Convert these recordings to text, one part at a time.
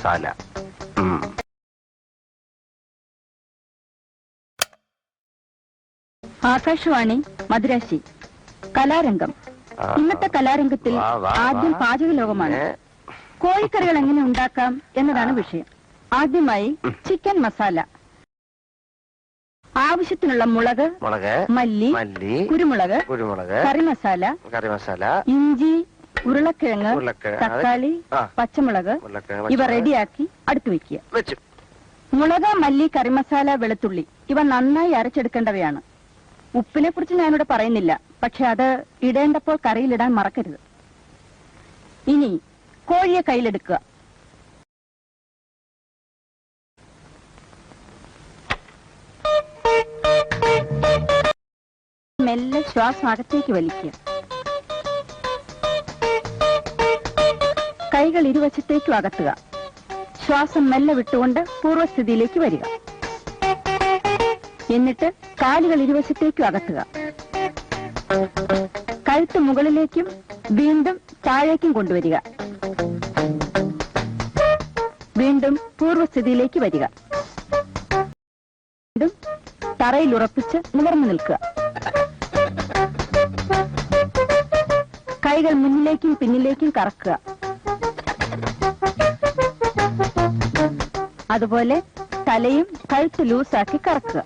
മസാല. ആകാശവാണി മദ്രാശി. കലാരംഗം. ഇന്നത്തെ കലാരംഗത്തിൽ ആദ്യം പാചക ലോകമാണ്. കോഴിക്കറികൾ എങ്ങനെ ഉണ്ടാക്കാം എന്നതാണ് വിഷയം. ആദ്യമായി ചിക്കൻ മസാല. ആവശ്യത്തിനുള്ള മുളക്, മല്ലി, കുരുമുളക്, കറി മസാല, ഇഞ്ചി, ഉരുളക്കിഴങ്ങ്, തക്കാളി, പച്ചമുളക് ഇവ റെഡിയാക്കി അടുത്ത് വയ്ക്കുക. മുളക്, മല്ലി, കറിമസാല, വെളുത്തുള്ളി ഇവ നന്നായി അരച്ചെടുക്കേണ്ടവയാണ്. ഉപ്പിനെ കുറിച്ച് ഞാനിവിടെ പറയുന്നില്ല, പക്ഷെ അത് ഇടേണ്ടപ്പോൾ കറിയിലിടാൻ മറക്കരുത്. ഇനി കോഴിയെ കയ്യിലെടുക്കുക. മെല്ലെ ശ്വാസം അകത്തേക്ക് വലിക്കുക. കൈകൾ ഇരുവശത്തേക്കും അകത്തുക. ശ്വാസം മെല്ലെ വിട്ടുകൊണ്ട് പൂർവ്വസ്ഥിതിയിലേക്ക് വരിക. എന്നിട്ട് കാലുകൾ ഇരുവശത്തേക്കും അകത്തുക. കഴുത്ത് മുകളിലേക്കും വീണ്ടും താഴേക്കും കൊണ്ടുവരിക. വീണ്ടും പൂർവ്വസ്ഥിതിയിലേക്ക് വരിക. വീണ്ടും തറയിൽ ഉറപ്പിച്ച് നിവർന്നു നിൽക്കുക. കൈകൾ മുന്നിലേക്കും പിന്നിലേക്കും കറക്കുക. അതുപോലെ തലയും കഴുത്ത് ലൂസാക്കി കറക്കുക.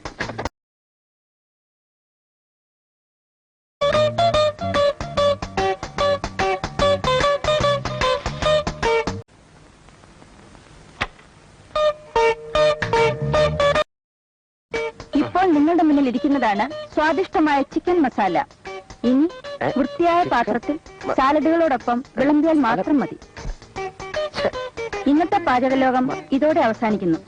ഇപ്പോൾ നിങ്ങളുടെ മുന്നിൽ ഇരിക്കുന്നതാണ് സ്വാദിഷ്ടമായ ചിക്കൻ മസാല. ഇനി വൃത്തിയായ പാത്രത്തിൽ സാലഡുകളോടൊപ്പം വിളമ്പിയാൽ മാത്രം മതി. ഇന്നത്തെ പാചകലോകം ഇതോടെ അവസാനിക്കുന്നു.